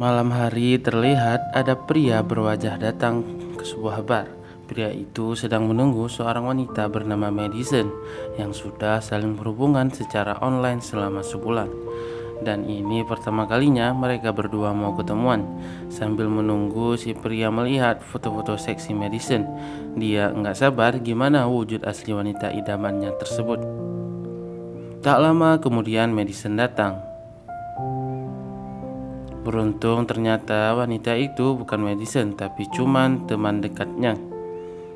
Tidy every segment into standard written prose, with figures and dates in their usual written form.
Malam hari terlihat ada pria berwajah datang ke sebuah bar. Pria itu sedang menunggu seorang wanita bernama Madison yang sudah saling berhubungan secara online selama sebulan. Dan ini pertama kalinya mereka berdua mau ketemuan. Sambil menunggu, si pria melihat foto-foto seksi Madison. Dia nggak sabar gimana wujud asli wanita idamannya tersebut. Tak lama kemudian Madison datang. Beruntung ternyata wanita itu bukan Madison tapi cuman teman dekatnya.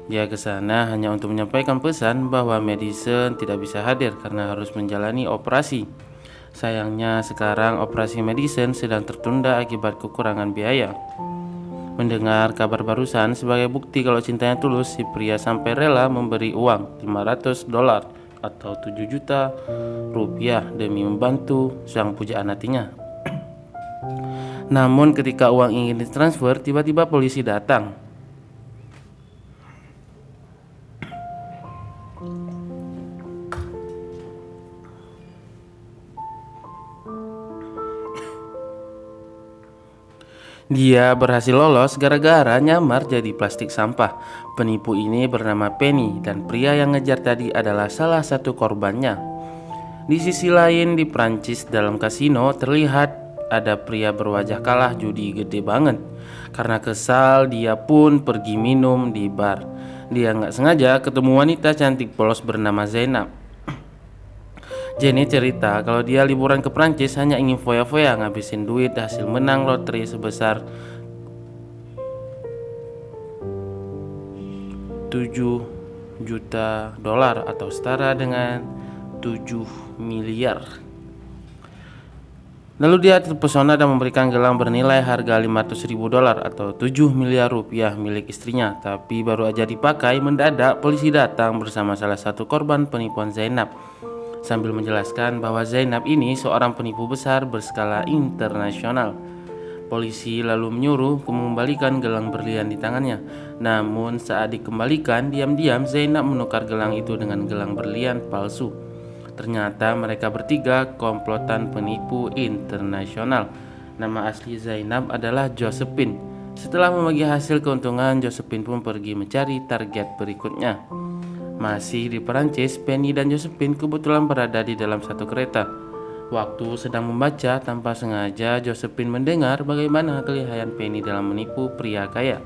Dia ke sana hanya untuk menyampaikan pesan bahwa Madison tidak bisa hadir karena harus menjalani operasi. Sayangnya sekarang operasi Madison sedang tertunda akibat kekurangan biaya. Mendengar kabar barusan, sebagai bukti kalau cintanya tulus, si pria sampai rela memberi uang $500 atau 7 juta rupiah demi membantu sang pujaan hatinya. Namun ketika uang ingin ditransfer, tiba-tiba polisi datang. Dia berhasil lolos gara-gara nyamar jadi plastik sampah. Penipu ini bernama Penny dan pria yang ngejar tadi adalah salah satu korbannya. Di sisi lain di Prancis dalam kasino terlihat ada pria berwajah kalah judi gede banget. Karena kesal dia pun pergi minum di bar. Dia nggak sengaja ketemu wanita cantik polos bernama Zainab. Jenny cerita kalau dia liburan ke Prancis hanya ingin foya-foya ngabisin duit hasil menang lotre sebesar 7 juta dolar atau setara dengan 7 miliar. Lalu dia terpesona dan memberikan gelang bernilai harga $500.000 atau 7 miliar rupiah milik istrinya. Tapi baru aja dipakai, mendadak polisi datang bersama salah satu korban penipuan Zainab, sambil menjelaskan bahwa Zainab ini seorang penipu besar berskala internasional. Polisi lalu menyuruh mengembalikan gelang berlian di tangannya. Namun saat dikembalikan, diam-diam Zainab menukar gelang itu dengan gelang berlian palsu. Ternyata mereka bertiga komplotan penipu internasional. Nama asli Zainab adalah Josephine. Setelah membagi hasil keuntungan, Josephine pun pergi mencari target berikutnya. Masih di Perancis, Penny dan Josephine kebetulan berada di dalam satu kereta. Waktu sedang membaca, tanpa sengaja Josephine mendengar bagaimana kelihayan Penny dalam menipu pria kaya.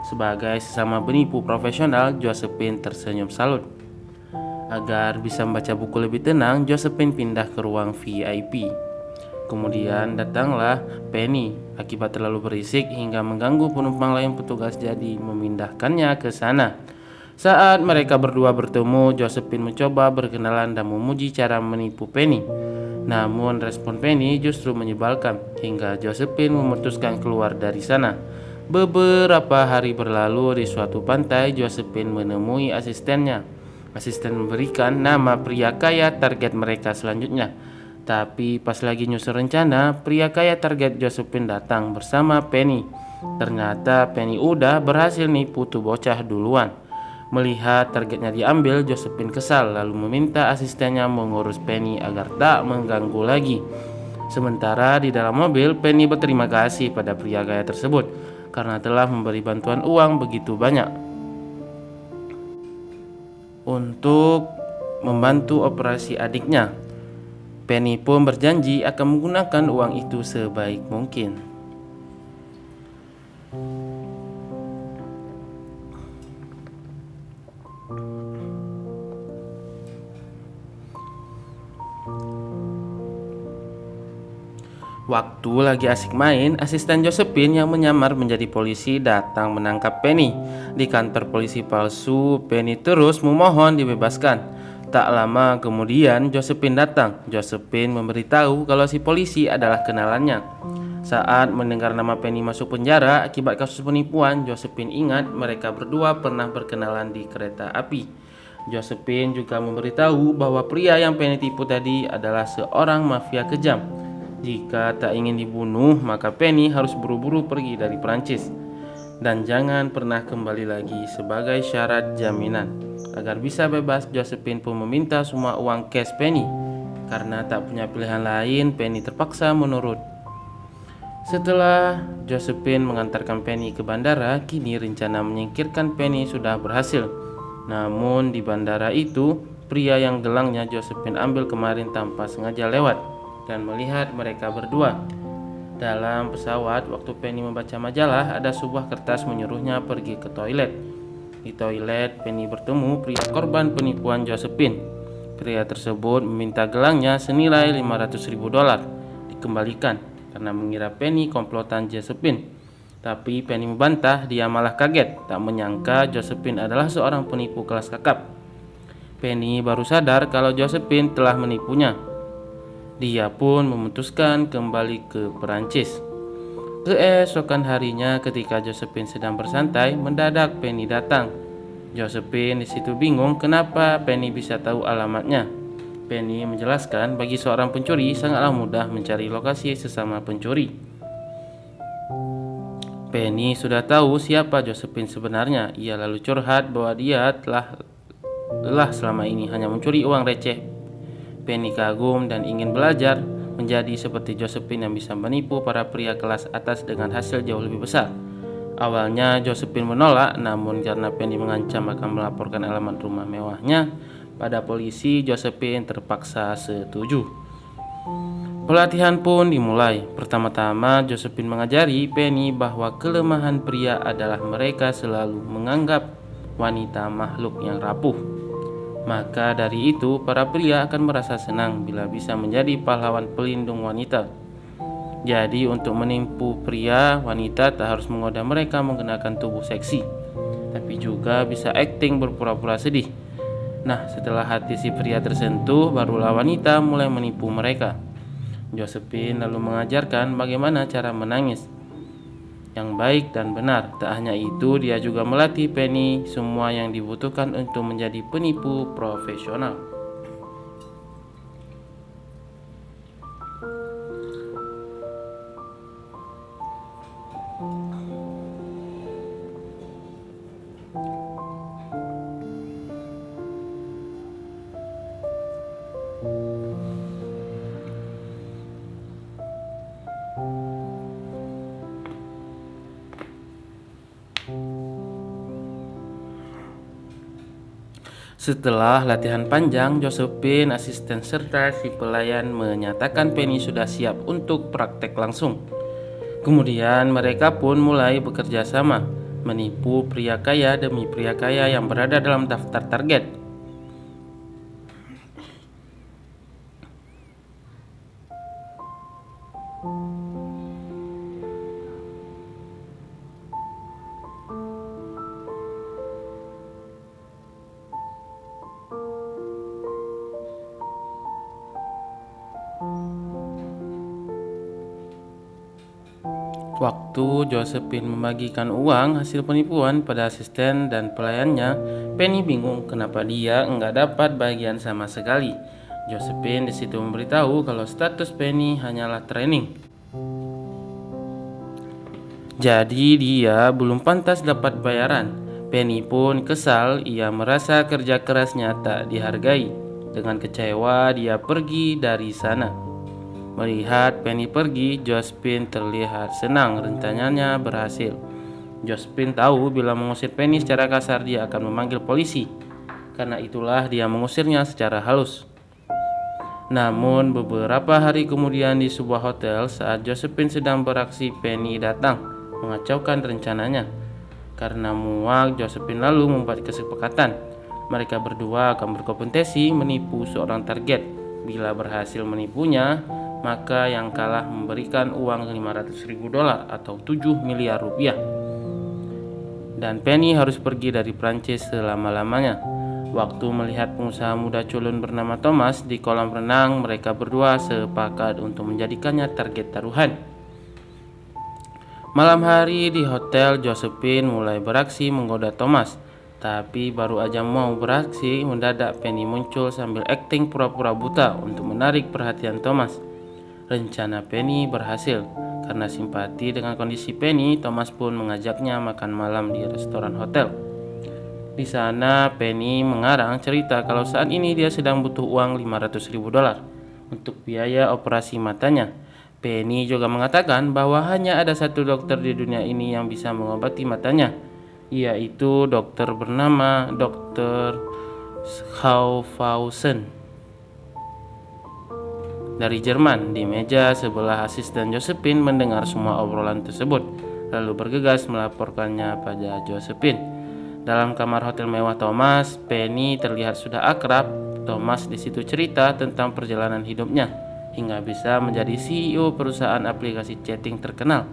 Sebagai sesama penipu profesional, Josephine tersenyum salut. Agar bisa membaca buku lebih tenang, Josephine pindah ke ruang VIP. Kemudian datanglah Penny. Akibat terlalu berisik hingga mengganggu penumpang lain, petugas jadi memindahkannya ke sana. Saat mereka berdua bertemu, Josephine mencoba berkenalan dan memuji cara menipu Penny. Namun respon Penny justru menyebalkan hingga Josephine memutuskan keluar dari sana. Beberapa hari berlalu, di suatu pantai Josephine menemui asistennya. Asisten memberikan nama pria kaya target mereka selanjutnya. Tapi pas lagi nyusun rencana, pria kaya target Josephine datang bersama Penny. Ternyata Penny udah berhasil nipu tuh bocah duluan. Melihat targetnya diambil, Josephine kesal lalu meminta asistennya mengurus Penny agar tak mengganggu lagi. Sementara di dalam mobil, Penny berterima kasih pada pria kaya tersebut karena telah memberi bantuan uang begitu banyak untuk membantu operasi adiknya. Penny pun berjanji akan menggunakan uang itu sebaik mungkin. Waktu lagi asik main, asisten Josephine yang menyamar menjadi polisi datang menangkap Penny. Di kantor polisi palsu, Penny terus memohon dibebaskan. Tak lama kemudian Josephine datang. Josephine memberitahu kalau si polisi adalah kenalannya. Saat mendengar nama Penny masuk penjara akibat kasus penipuan, Josephine ingat mereka berdua pernah berkenalan di kereta api. Josephine juga memberitahu bahwa pria yang Penny tipu tadi adalah seorang mafia kejam. Jika tak ingin dibunuh, maka Penny harus buru-buru pergi dari Prancis dan jangan pernah kembali lagi sebagai syarat jaminan. Agar bisa bebas, Josephine pun meminta semua uang cash Penny. Karena tak punya pilihan lain, Penny terpaksa menurut. Setelah Josephine mengantarkan Penny ke bandara, kini rencana menyingkirkan Penny sudah berhasil. Namun di bandara itu, pria yang gelangnya Josephine ambil kemarin tanpa sengaja lewat dan melihat mereka berdua. Dalam pesawat, waktu Penny membaca majalah, ada sebuah kertas menyuruhnya pergi ke toilet. Di toilet, Penny bertemu pria korban penipuan Josephine. Pria tersebut meminta gelangnya senilai $500.000 dikembalikan karena mengira Penny komplotan Josephine. Tapi Penny membantah dia malah kaget, tak menyangka Josephine adalah seorang penipu kelas kakap. Penny baru sadar kalau Josephine telah menipunya. Dia pun memutuskan kembali ke Perancis. Keesokan harinya ketika Josephine sedang bersantai, mendadak Penny datang. Josephine di situ bingung kenapa Penny bisa tahu alamatnya. Penny menjelaskan bagi seorang pencuri sangatlah mudah mencari lokasi sesama pencuri. Penny sudah tahu siapa Josephine sebenarnya. Ia lalu curhat bahwa dia telah lelah selama ini hanya mencuri uang receh. Penny kagum dan ingin belajar menjadi seperti Josephine yang bisa menipu para pria kelas atas dengan hasil jauh lebih besar. Awalnya Josephine menolak, namun karena Penny mengancam akan melaporkan alamat rumah mewahnya pada polisi, Josephine terpaksa setuju. Pelatihan pun dimulai. Pertama-tama Josephine mengajari Penny bahwa kelemahan pria adalah mereka selalu menganggap wanita makhluk yang rapuh. Maka dari itu, para pria akan merasa senang bila bisa menjadi pahlawan pelindung wanita. Jadi untuk menipu pria, wanita tak harus menggoda mereka menggunakan tubuh seksi, tapi juga bisa akting berpura-pura sedih. Nah, setelah hati si pria tersentuh, barulah wanita mulai menipu mereka. Josephine lalu mengajarkan bagaimana cara menangis yang baik dan benar. Tak hanya itu, dia juga melatih Penny semua yang dibutuhkan untuk menjadi penipu profesional. Setelah latihan panjang, Josephine, asisten serta si pelayan menyatakan Penny sudah siap untuk praktek langsung. Kemudian mereka pun mulai bekerja sama, menipu pria kaya demi pria kaya yang berada dalam daftar target. Waktu Josephine membagikan uang hasil penipuan pada asisten dan pelayannya, Penny bingung kenapa dia enggak dapat bagian sama sekali. Josephine di situ memberitahu kalau status Penny hanyalah training. Jadi dia belum pantas dapat bayaran. Penny pun kesal, ia merasa kerja kerasnya tak dihargai. Dengan kecewa dia pergi dari sana. Melihat Penny pergi, Josephine terlihat senang, rencananya berhasil. Josephine tahu bila mengusir Penny secara kasar dia akan memanggil polisi. Karena itulah dia mengusirnya secara halus. Namun beberapa hari kemudian di sebuah hotel saat Josephine sedang beraksi, Penny datang mengacaukan rencananya. Karena muak, Josephine lalu membuat kesepakatan. Mereka berdua akan berkompetisi menipu seorang target. Bila berhasil menipunya, maka yang kalah memberikan uang $500.000 atau 7 miliar rupiah. Dan Penny harus pergi dari Prancis selama-lamanya. Waktu melihat pengusaha muda culun bernama Thomas di kolam renang, mereka berdua sepakat untuk menjadikannya target taruhan. Malam hari di hotel, Josephine mulai beraksi menggoda Thomas. Tapi baru aja mau beraksi, mendadak Penny muncul sambil akting pura-pura buta untuk menarik perhatian Thomas. Rencana Penny berhasil. Karena simpati dengan kondisi Penny, Thomas pun mengajaknya makan malam di restoran hotel. Di sana Penny mengarang cerita kalau saat ini dia sedang butuh uang $500.000 untuk biaya operasi matanya. Penny juga mengatakan bahwa hanya ada satu dokter di dunia ini yang bisa mengobati matanya, yaitu dokter bernama Dr. Schaffhausen dari Jerman. Di meja sebelah asisten Josephine mendengar semua obrolan tersebut, lalu bergegas melaporkannya pada Josephine. Dalam kamar hotel mewah Thomas, Penny terlihat sudah akrab. Thomas di situ cerita tentang perjalanan hidupnya hingga bisa menjadi CEO perusahaan aplikasi chatting terkenal.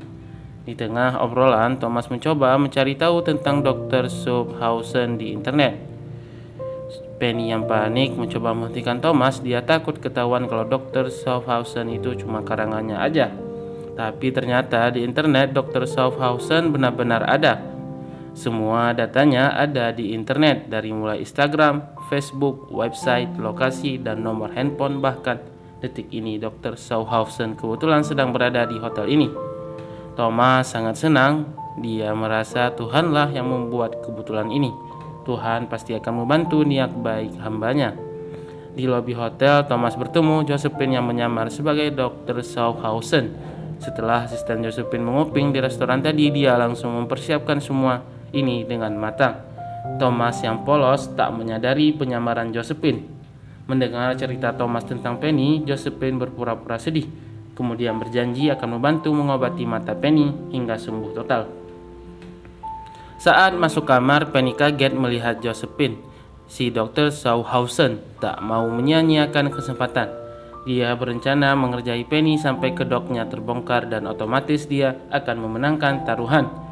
Di tengah obrolan, Thomas mencoba mencari tahu tentang Dr. Schaffhausen di internet. Penny yang panik mencoba menghentikan Thomas. Dia takut ketahuan kalau Dr. Schaffhausen itu cuma karangannya aja. Tapi ternyata di internet Dr. Schaffhausen benar-benar ada. Semua datanya ada di internet, dari mulai Instagram, Facebook, website, lokasi, dan nomor handphone. Bahkan detik ini Dr. Schaffhausen kebetulan sedang berada di hotel ini. Thomas sangat senang. Dia merasa Tuhanlah yang membuat kebetulan ini. Tuhan pasti akan membantu niat baik hambanya. Di lobi hotel, Thomas bertemu Josephine yang menyamar sebagai Dr. Schaffhausen. Setelah asisten Josephine menguping di restoran tadi, dia langsung mempersiapkan semua ini dengan matang. Thomas yang polos tak menyadari penyamaran Josephine. Mendengar cerita Thomas tentang Penny, Josephine berpura-pura sedih, kemudian berjanji akan membantu mengobati mata Penny hingga sembuh total. Saat masuk kamar, Penny kaget melihat Josephine. Si Dr. Schaffhausen tak mau menyia-nyiakan kesempatan. Dia berencana mengerjai Penny sampai kedoknya terbongkar dan otomatis dia akan memenangkan taruhan.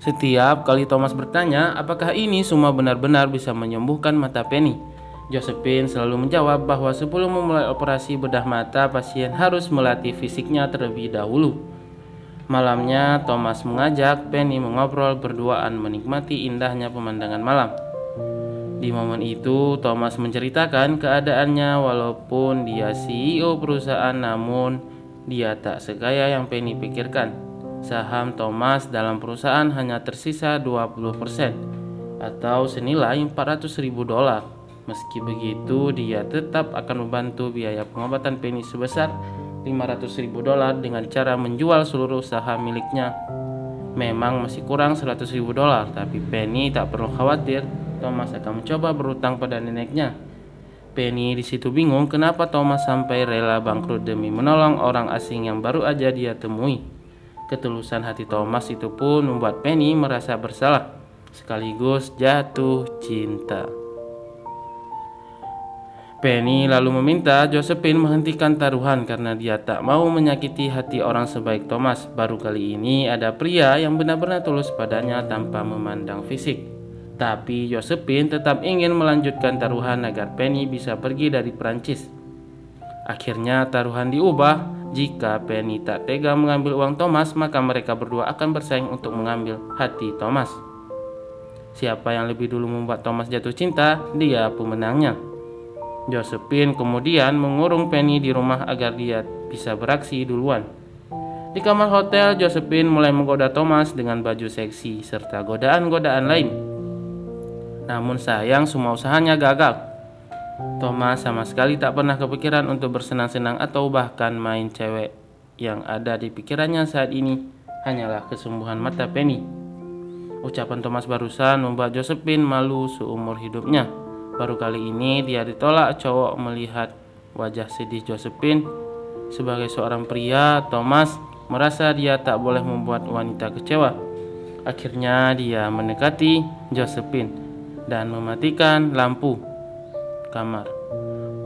Setiap kali Thomas bertanya apakah ini semua benar-benar bisa menyembuhkan mata Penny, Josephine selalu menjawab bahwa sebelum memulai operasi bedah mata, pasien harus melatih fisiknya terlebih dahulu. Malamnya, Thomas mengajak Penny mengobrol berduaan menikmati indahnya pemandangan malam. Di momen itu, Thomas menceritakan keadaannya. Walaupun dia CEO perusahaan, namun dia tak sekaya yang Penny pikirkan. Saham Thomas dalam perusahaan hanya tersisa 20% atau senilai $400.000. Meski begitu, dia tetap akan membantu biaya pengobatan Penny sebesar $500.000 dengan cara menjual seluruh saham miliknya. Memang masih kurang $100.000, tapi Penny tak perlu khawatir. Thomas akan mencoba berutang pada neneknya. Penny di situ bingung kenapa Thomas sampai rela bangkrut demi menolong orang asing yang baru aja dia temui. Ketulusan hati Thomas itu pun membuat Penny merasa bersalah, sekaligus jatuh cinta. Penny lalu meminta Josephine menghentikan taruhan karena dia tak mau menyakiti hati orang sebaik Thomas. Baru kali ini ada pria yang benar-benar tulus padanya tanpa memandang fisik. Tapi Josephine tetap ingin melanjutkan taruhan agar Penny bisa pergi dari Perancis. Akhirnya taruhan diubah. Jika Penny tak tega mengambil uang Thomas, maka mereka berdua akan bersaing untuk mengambil hati Thomas. Siapa yang lebih dulu membuat Thomas jatuh cinta, dia pemenangnya. Josephine kemudian mengurung Penny di rumah agar dia bisa beraksi duluan. Di kamar hotel, Josephine mulai menggoda Thomas dengan baju seksi serta godaan-godaan lain. Namun sayang, semua usahanya gagal. Thomas sama sekali tak pernah kepikiran untuk bersenang-senang atau bahkan main cewek. Yang ada di pikirannya saat ini hanyalah kesembuhan mata Penny. Ucapan Thomas barusan membuat Josephine malu seumur hidupnya. Baru kali ini dia ditolak cowok. Melihat wajah sedih Josephine sebagai seorang pria, Thomas merasa dia tak boleh membuat wanita kecewa. Akhirnya dia mendekati Josephine dan mematikan lampu kamar.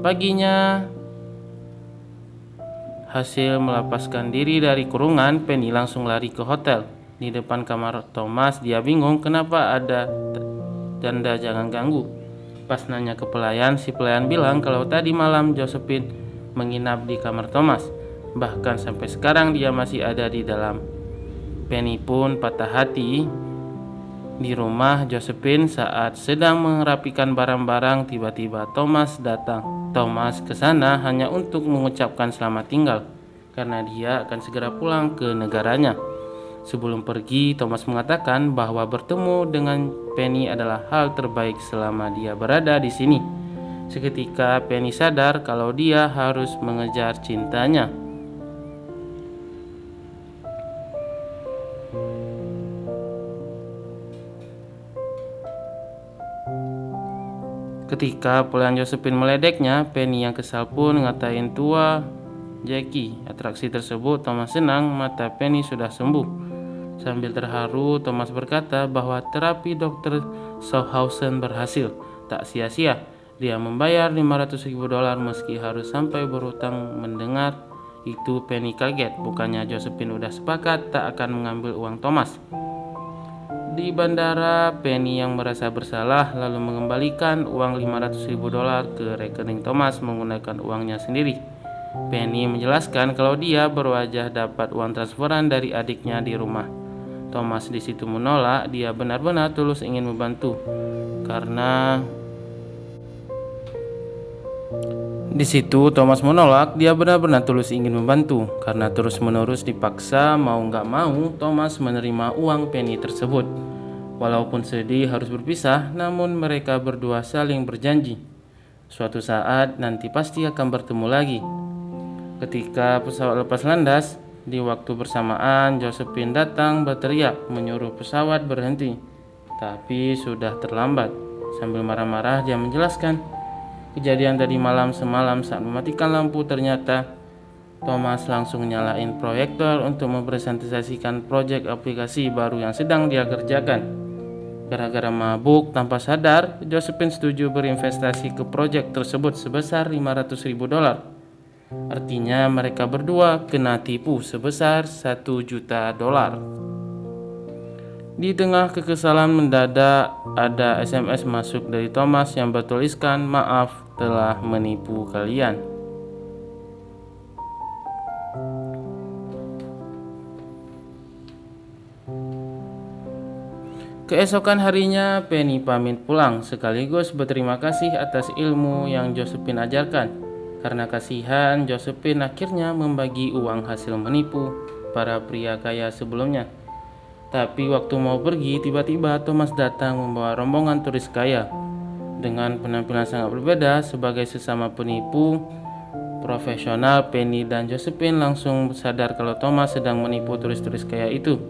Paginya, hasil melepaskan diri dari kurungan, Penny langsung lari ke hotel. Di depan kamar Thomas, dia bingung kenapa ada tanda jangan ganggu. Pas nanya ke pelayan, si pelayan bilang kalau tadi malam Josephine menginap di kamar Thomas. Bahkan sampai sekarang dia masih ada di dalam. Penny pun patah hati. Di rumah Josephine saat sedang merapikan barang-barang, tiba-tiba Thomas datang. Thomas ke sana hanya untuk mengucapkan selamat tinggal karena dia akan segera pulang ke negaranya. Sebelum pergi, Thomas mengatakan bahwa bertemu dengan Penny adalah hal terbaik selama dia berada di sini. Seketika Penny sadar kalau dia harus mengejar cintanya. Ketika pelayan Josephine meledeknya, Penny yang kesal pun ngatain tua Jackie. Atraksi tersebut Thomas senang, mata Penny sudah sembuh. Sambil terharu, Thomas berkata bahwa terapi Dr. Schauhausen berhasil. Tak sia-sia, dia membayar $500.000 meski harus sampai berhutang. Mendengar itu Penny kaget, bukannya Josephine udah sepakat tak akan mengambil uang Thomas. Di bandara, Penny yang merasa bersalah lalu mengembalikan uang $500.000 ke rekening Thomas menggunakan uangnya sendiri. Penny menjelaskan kalau dia baru aja dapat uang transferan dari adiknya di rumah. Thomas di situ menolak, dia benar-benar tulus ingin membantu. Karena terus-menerus dipaksa, mau nggak mau Thomas menerima uang Penny tersebut. Walaupun sedih harus berpisah, namun mereka berdua saling berjanji suatu saat nanti pasti akan bertemu lagi. Ketika pesawat lepas landas, di waktu bersamaan Josephine datang berteriak menyuruh pesawat berhenti, tapi sudah terlambat. Sambil marah-marah dia menjelaskan kejadian tadi malam semalam saat mematikan lampu. Ternyata Thomas langsung nyalain proyektor untuk mempresentasikan proyek aplikasi baru yang sedang dia kerjakan. Gara-gara mabuk tanpa sadar, Josephine setuju berinvestasi ke proyek tersebut sebesar $500.000. Artinya mereka berdua kena tipu sebesar $1 juta. Di tengah kekesalan mendadak, ada SMS masuk dari Thomas yang bertuliskan, "Maaf telah menipu kalian." Keesokan harinya, Penny pamit pulang sekaligus berterima kasih atas ilmu yang Josephine ajarkan. Karena kasihan, Josephine akhirnya membagi uang hasil menipu para pria kaya sebelumnya. Tapi waktu mau pergi, tiba-tiba Thomas datang membawa rombongan turis kaya. Dengan penampilan sangat berbeda, sebagai sesama penipu profesional, Penny dan Josephine langsung sadar kalau Thomas sedang menipu turis-turis kaya itu.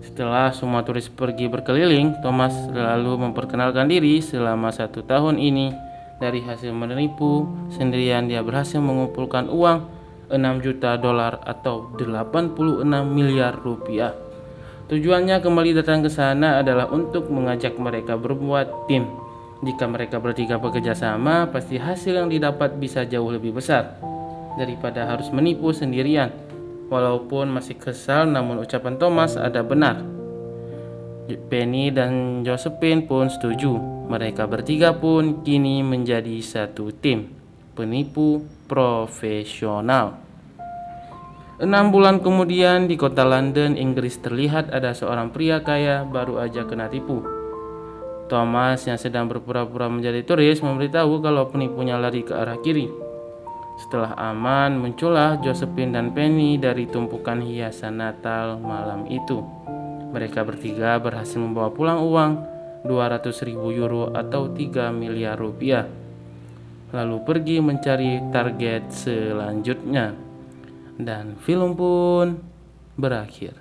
Setelah semua turis pergi berkeliling, Thomas lalu memperkenalkan diri. Selama 1 tahun ini, dari hasil menipu sendirian dia berhasil mengumpulkan uang $6 juta atau 86 miliar rupiah. Tujuannya kembali datang ke sana adalah untuk mengajak mereka berbuat tim. Jika mereka bertiga bekerja sama, pasti hasil yang didapat bisa jauh lebih besar daripada harus menipu sendirian. Walaupun masih kesal, namun ucapan Thomas ada benar. Penny dan Josephine pun setuju. Mereka bertiga pun kini menjadi satu tim penipu profesional. 6 bulan kemudian di kota London, Inggris, terlihat ada seorang pria kaya baru aja kena tipu. Thomas yang sedang berpura-pura menjadi turis memberitahu kalau penipunya lari ke arah kiri. Setelah aman, muncullah Josephine dan Penny dari tumpukan hiasan Natal malam itu. Mereka bertiga berhasil membawa pulang uang €200.000 atau 3 miliar rupiah. Lalu pergi mencari target selanjutnya. Dan film pun berakhir.